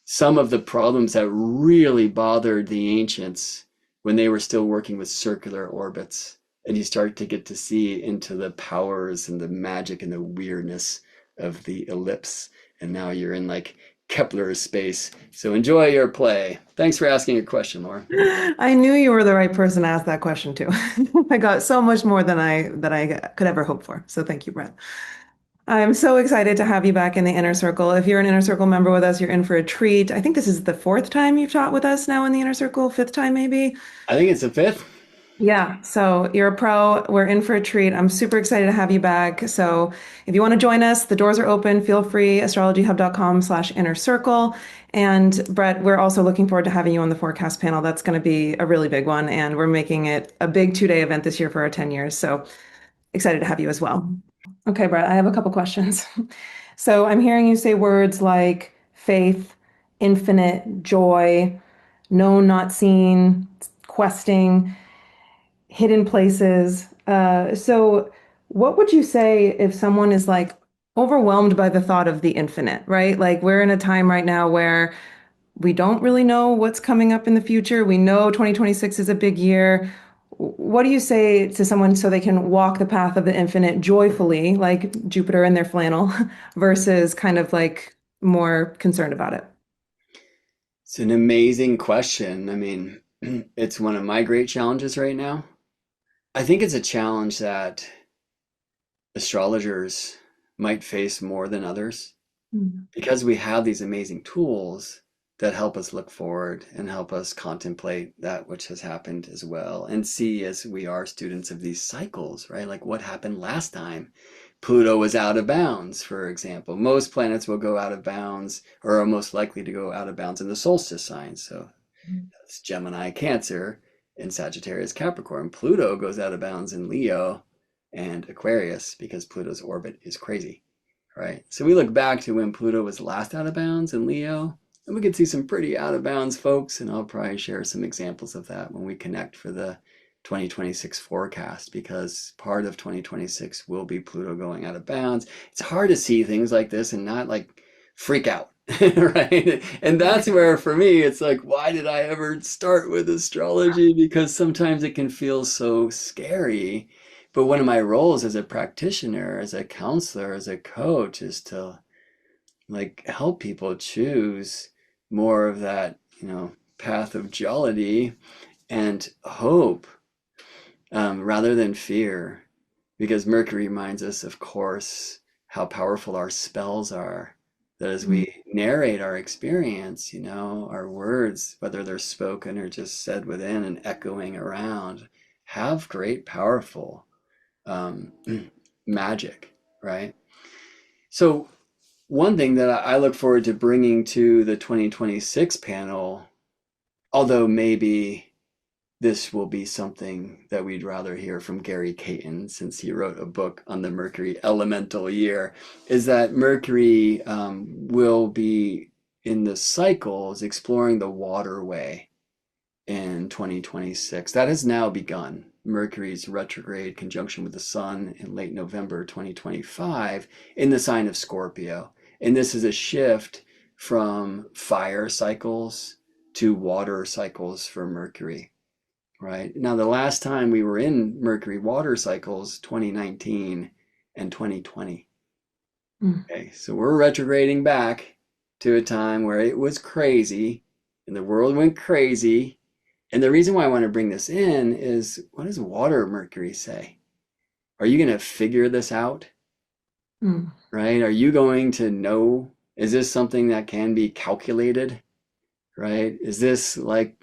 some of the problems that really bothered the ancients when they were still working with circular orbits. And you start to get to see into the powers and the magic and the weirdness of the ellipse. And now you're in like Kepler's space. So enjoy your play. Thanks for asking a question, Laura. I knew you were the right person to ask that question to. I got so much more than I could ever hope for. So thank you, Brett. I'm so excited to have you back in the inner circle. If you're an inner circle member with us, you're in for a treat. I think this is the 4th time you've taught with us now in the inner circle, 5th time maybe. I think it's the fifth. Yeah, so you're a pro. We're in for a treat. I'm super excited to have you back. So if you want to join us, the doors are open. Feel free, astrologyhub.com/inner circle. And Brett, we're also looking forward to having you on the forecast panel. That's going to be a really big one. And we're making it a big 2-day event this year for our 10 years. So excited to have you as well. Okay, Brett, I have a couple questions. So I'm hearing you say words like faith, infinite, joy, known, not seen, questing, hidden places. So what would you say if someone is like overwhelmed by the thought of the infinite, right? Like we're in a time right now where we don't really know what's coming up in the future. We know 2026 is a big year. What do you say to someone so they can walk the path of the infinite joyfully, like Jupiter in their flannel, versus kind of like more concerned about it? It's an amazing question. I mean, it's one of my great challenges right now. I think it's a challenge that astrologers might face more than others Mm. because we have these amazing tools that help us look forward and help us contemplate that which has happened as well, and see, as we are students of these cycles, right? Like what happened last time Pluto was out of bounds, for example. Most planets will go out of bounds, or are most likely to go out of bounds in the solstice signs. So that's Gemini, Cancer, and Sagittarius, Capricorn. Pluto goes out of bounds in Leo and Aquarius because Pluto's orbit is crazy, right? So we look back to when Pluto was last out of bounds in Leo, and we could see some pretty out of bounds folks, and I'll probably share some examples of that when we connect for the 2026 forecast, because part of 2026 will be Pluto going out of bounds. It's hard to see things like this and not like freak out. Right? And that's where for me it's like, why did I ever start with astrology? Because sometimes it can feel so scary. But one of my roles as a practitioner, as a counselor, as a coach is to like help people choose more of that, path of jollity and hope, rather than fear. Because Mercury reminds us, of course, how powerful our spells are. that as Mm. we narrate our experience, our words, whether they're spoken or just said within and echoing around, have great, powerful um, magic, right? So, one thing that I look forward to bringing to the 2026 panel, although maybe this will be something that we'd rather hear from Gary Caton, since he wrote a book on the Mercury elemental year, is that Mercury will be in the cycles exploring the waterway in 2026. That has now begun. Mercury's retrograde conjunction with the Sun in late November 2025 in the sign of Scorpio. And this is a shift from fire cycles to water cycles for Mercury. Right. Now, the last time we were in Mercury water cycles, 2019 and 2020. Mm. Okay. So we're retrograding back to a time where it was crazy and the world went crazy. And the reason why I want to bring this in is, what does water Mercury say? Are you going to figure this out? Mm. Right? Are you going to know? Is this something that can be calculated? Right? Is this like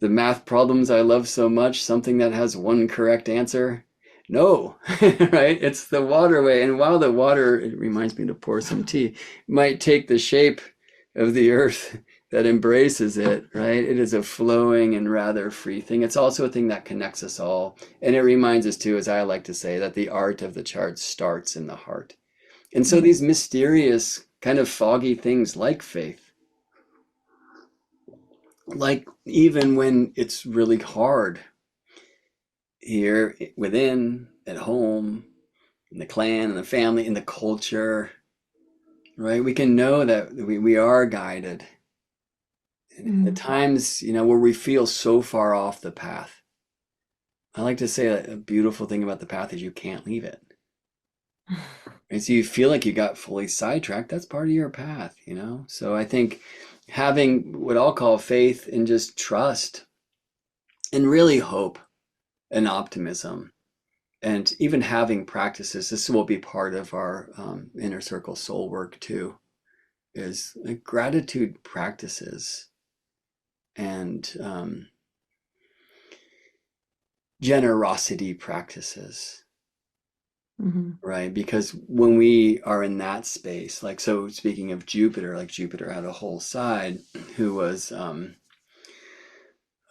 the math problems I love so much, something that has one correct answer? No, right? It's the waterway. And while the water, it reminds me to pour some tea, might take the shape of the earth that embraces it, right? It is a flowing and rather free thing. It's also a thing that connects us all. And it reminds us too, as I like to say, that the art of the chart starts in the heart. And so Mm. these mysterious, kind of foggy things like faith, like even when it's really hard here within, at home, in the clan, in the family, in the culture, right? We can know that we are guided. And at Mm. times, where we feel so far off the path, I like to say that a beautiful thing about the path is you can't leave it. And so you feel like you got fully sidetracked, that's part of your path. So I think having what I'll call faith and just trust and really hope and optimism, and even having practices, this will be part of our inner circle soul work too, is like gratitude practices and generosity practices, Mhm. right? Because when we are in that space, like, so speaking of Jupiter, like Jupiter had a whole side who was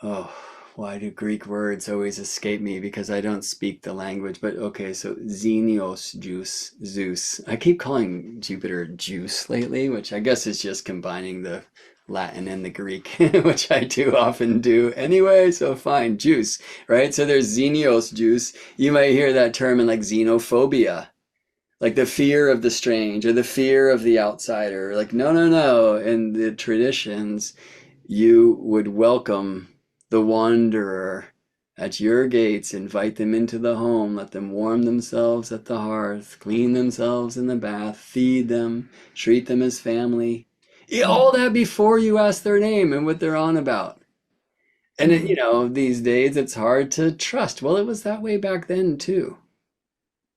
oh, why do Greek words always escape me because I don't speak the language? But okay, so Xenios juice, Zeus. I keep calling Jupiter Juice lately, which I guess is just combining the Latin and the Greek, which I do often do anyway. So fine, juice, right? So there's Xenios juice. You might hear that term in like xenophobia, like the fear of the strange or the fear of the outsider. Like, no, no, no. In the traditions, you would welcome the wanderer at your gates, invite them into the home, let them warm themselves at the hearth, clean themselves in the bath, feed them, treat them as family. All that before you ask their name and what they're on about. And Mhm. these days it's hard to trust. Well, it was that way back then too,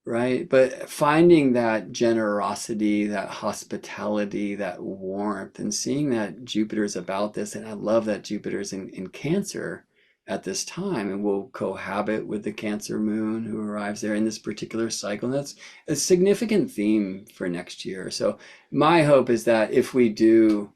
right? But finding that generosity, that hospitality, that warmth, and seeing that Jupiter's about this, and I love that Jupiter's in Cancer at this time and will cohabit with the Cancer moon who arrives there in this particular cycle. And that's a significant theme for next year. So my hope is that if we do,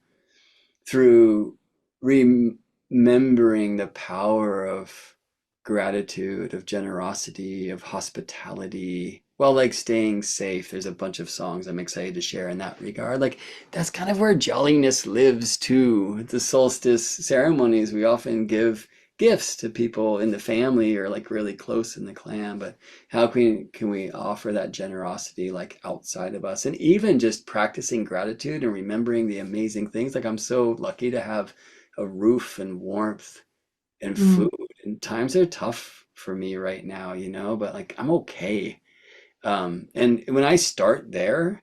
through remembering the power of gratitude, of generosity, of hospitality, while like staying safe. There's a bunch of songs I'm excited to share in that regard. Like that's kind of where jolliness lives too. At the solstice ceremonies, we often give gifts to people in the family or like really close in the clan, but how can we offer that generosity like outside of us, and even just practicing gratitude and remembering the amazing things. Like I'm so lucky to have a roof and warmth and Mm. food, and times are tough for me right now, but like I'm okay. And when I start there,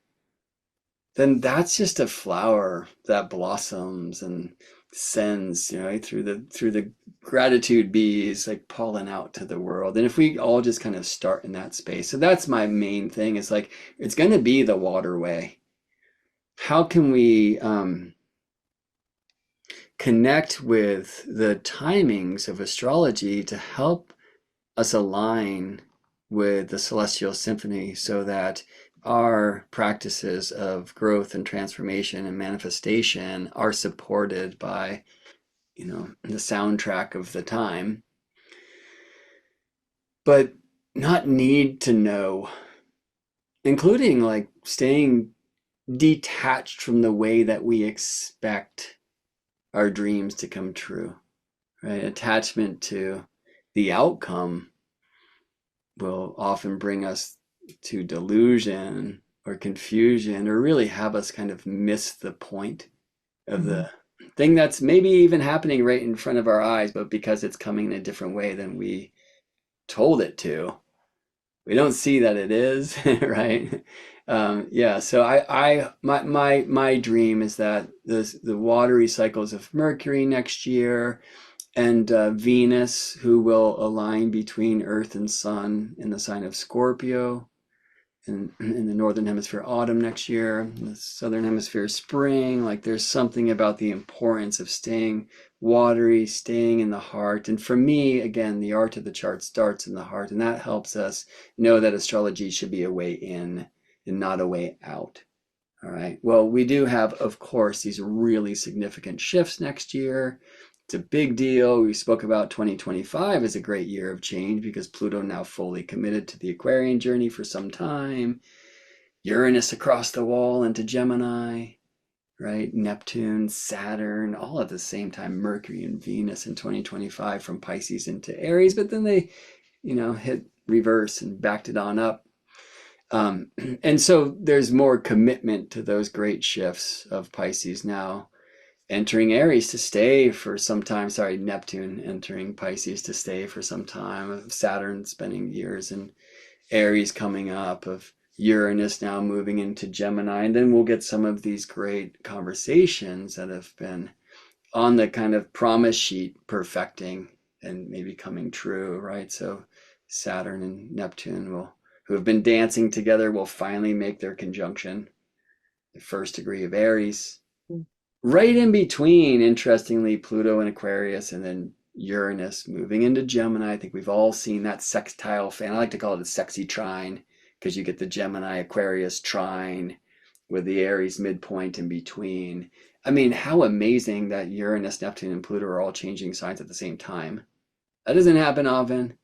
then that's just a flower that blossoms and sends, through the gratitude bees, like pollen out to the world. And if we all just kind of start in that space, so that's my main thing. Is like it's going to be the waterway how can we connect with the timings of astrology to help us align with the celestial symphony so that our practices of growth and transformation and manifestation are supported by, the soundtrack of the time, but not need to know, including like staying detached from the way that we expect our dreams to come true, right? Attachment to the outcome will often bring us to delusion or confusion, or really have us kind of miss the point of Mhm. the thing that's maybe even happening right in front of our eyes, but because it's coming in a different way than we told it to, we don't see that it is, right? Yeah, so my dream is that the watery cycles of Mercury next year, and Venus, who will align between Earth and Sun in the sign of Scorpio, in the northern hemisphere autumn next year, in the southern hemisphere spring. Like there's something about the importance of staying watery, staying in the heart. And for me, again, the art of the chart starts in the heart, and that helps us know that astrology should be a way in and not a way out. All right. Well, we do have, of course, these really significant shifts next year. It's a big deal. We spoke about 2025 as a great year of change because Pluto now fully committed to the Aquarian journey for some time. Uranus across the wall into Gemini, right? Neptune, Saturn, all at the same time. Mercury and Venus in 2025 from Pisces into Aries, but then they, hit reverse and backed it on up. Um, and so there's more commitment to those great shifts of Pisces now entering Aries to stay for some time. Sorry, Neptune entering Pisces to stay for some time, of Saturn spending years in Aries coming up, of Uranus now moving into Gemini. And then we'll get some of these great conversations that have been on the kind of promise sheet perfecting and maybe coming true, right? So Saturn and Neptune will, who have been dancing together, will finally make their conjunction, the first degree of Aries. Right in between, interestingly, Pluto and Aquarius, and then Uranus moving into Gemini. I think we've all seen that sextile fan. I like to call it a sexy trine because you get the Gemini Aquarius trine with the Aries midpoint in between. I mean, how amazing that Uranus, Neptune, and Pluto are all changing signs at the same time. That doesn't happen often.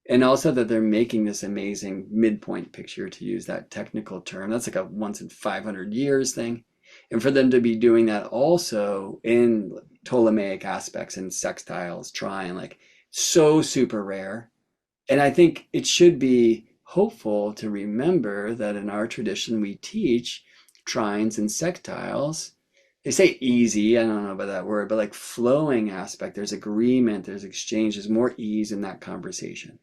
And also that they're making this amazing midpoint picture, to use that technical term. That's like a once in 500 years thing. And for them to be doing that also in Ptolemaic aspects and sextiles, trine, like so super rare. And I think it should be hopeful to remember that in our tradition we teach trines and sextiles. They say easy, I don't know about that word, but like flowing aspect. There's agreement, there's exchange, there's more ease in that conversation.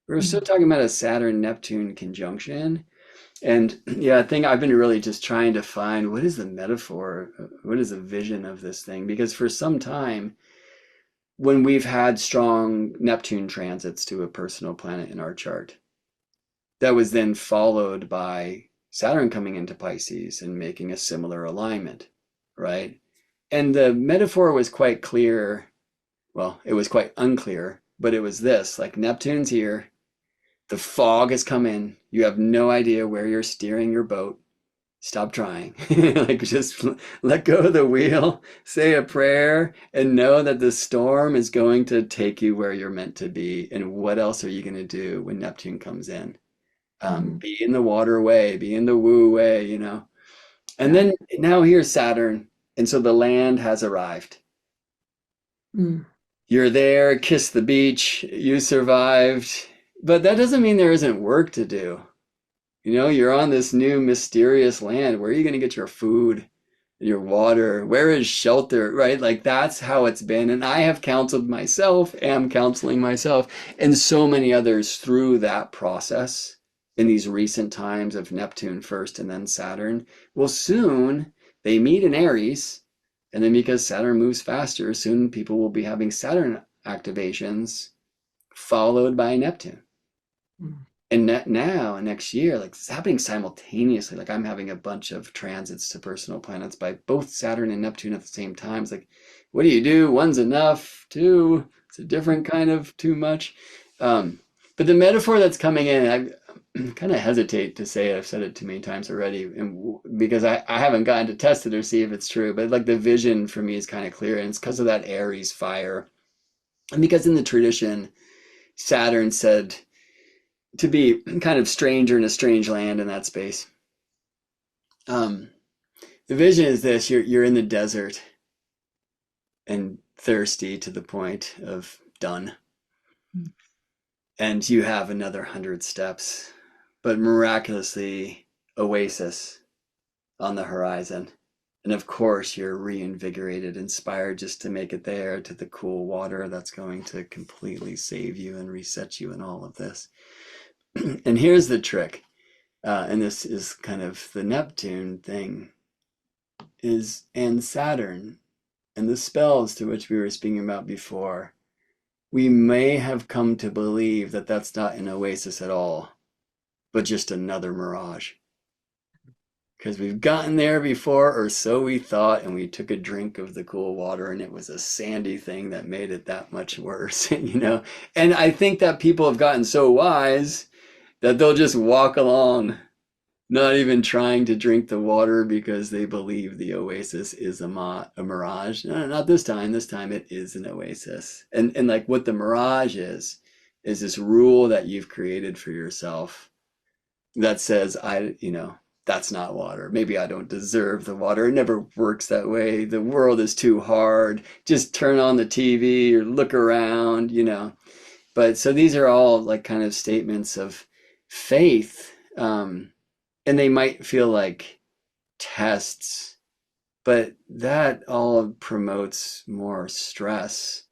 We're still Mhm. talking about a Saturn Neptune conjunction. And yeah, I think I've been really just trying to find what is the metaphor, what is the vision of this thing? Because for some time, when we've had strong Neptune transits to a personal planet in our chart, that was then followed by Saturn coming into Pisces and making a similar alignment, right? And the metaphor was quite clear. Well, it was quite unclear, but it was this, like Neptune's here, the fog has come in, you have no idea where you're steering your boat. Stop trying. Like just let go of the wheel, say a prayer, and know that the storm is going to take you where you're meant to be. And what else are you going to do when Neptune comes in? Mhm. Be in the water way, be in the woo way. And Yeah. then now here's Saturn. And so the land has arrived. Mm. You're there, kiss the beach, you survived. But that doesn't mean there isn't work to do. You're on this new mysterious land. Where are you going to get your food, your water? Where is shelter, right? Like that's how it's been. And I have counseled myself, am counseling myself, and so many others through that process in these recent times of Neptune first and then Saturn. Well, soon they meet in Aries. And then because Saturn moves faster, soon people will be having Saturn activations followed by Neptune. Mm. And now, next year, like it's happening simultaneously. Like I'm having a bunch of transits to personal planets by both Saturn and Neptune at the same time. It's like, what do you do? One's enough. Two, it's a different kind of too much. Um, but the metaphor that's coming in, I kind of hesitate to say it. I've said it too many times already, and because I haven't gotten to test it or see if it's true. But like the vision for me is kind of clear, and it's because of that Aries fire, and because in the tradition, Saturn said to be kind of stranger in a strange land in that space. Um, the vision is this: you're in the desert and thirsty to the point of done, and you have another 100 steps, but miraculously, oasis on the horizon. And of course, you're reinvigorated, inspired just to make it there to the cool water that's going to completely save you and reset you in all of this. And here's the trick, and this is kind of the Neptune thing, is and Saturn and the spells to which we were speaking about before. We may have come to believe that that's not an oasis at all, but just another mirage. Because we've gotten there before, or so we thought, and we took a drink of the cool water, and it was a sandy thing that made it that much worse, you know? And I think that people have gotten so wise that they'll just walk along, not even trying to drink the water because they believe the oasis is a mirage. No, not this time. This time it is an oasis. And like what the mirage is this rule that you've created for yourself that says, that's not water. Maybe I don't deserve the water. It never works that way. The world is too hard. Just turn on the TV or look around, But so these are all like kind of statements of faith. And they might feel like tests, but that all promotes more stress.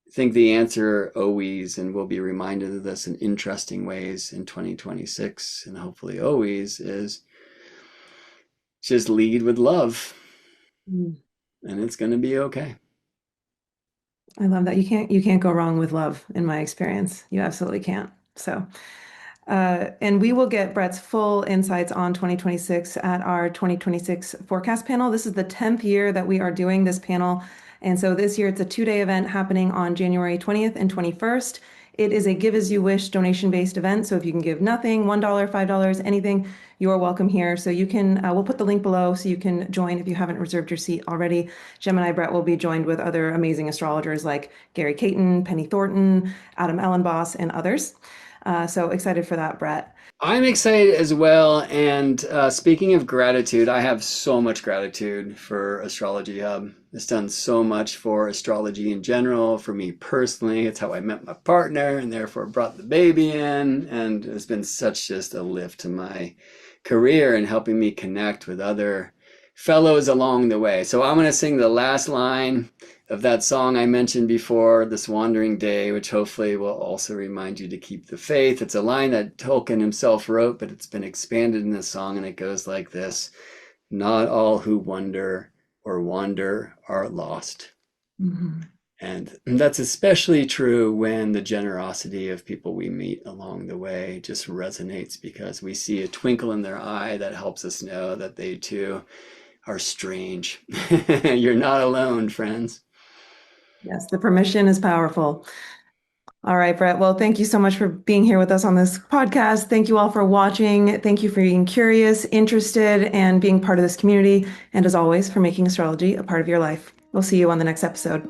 I think the answer always, and we'll be reminded of this in interesting ways in 2026, and hopefully always, is just lead with love, and it's going to be okay. I love that. You can't go wrong with love, in my experience. You absolutely can't. So, and we will get Brett's full insights on 2026 at our 2026 forecast panel. This is the 10th year that we are doing this panel. And so this year it's a 2-day event happening on January 20th and 21st. It is a give as you wish donation-based event. So if you can give nothing, $1, $5, anything, you're welcome here. So you can, we'll put the link below so you can join if you haven't reserved your seat already. Gemini Brett will be joined with other amazing astrologers like Gary Caton, Penny Thornton, Adam Ellenboss, and others. So excited for that, Brett. I'm excited as well. And speaking of gratitude, I have so much gratitude for Astrology Hub. It's done so much for astrology in general, for me personally. It's how I met my partner and therefore brought the baby in. And it's been such just a lift to my career and helping me connect with other fellows along the way. So I'm going to sing the last line of that song I mentioned before, This Wandering Day, which hopefully will also remind you to keep the faith. It's a line that Tolkien himself wrote, but it's been expanded in this song, and it goes like this: not all who wonder or wander are lost. Mm-hmm. And that's especially true when the generosity of people we meet along the way just resonates, because we see a twinkle in their eye that helps us know that they too are strange. You're not alone, friends. Yes, the permission is powerful. All right, Brett. Well, thank you so much for being here with us on this podcast. Thank you all for watching. Thank you for being curious, interested, and being part of this community. And as always, for making astrology a part of your life. We'll see you on the next episode.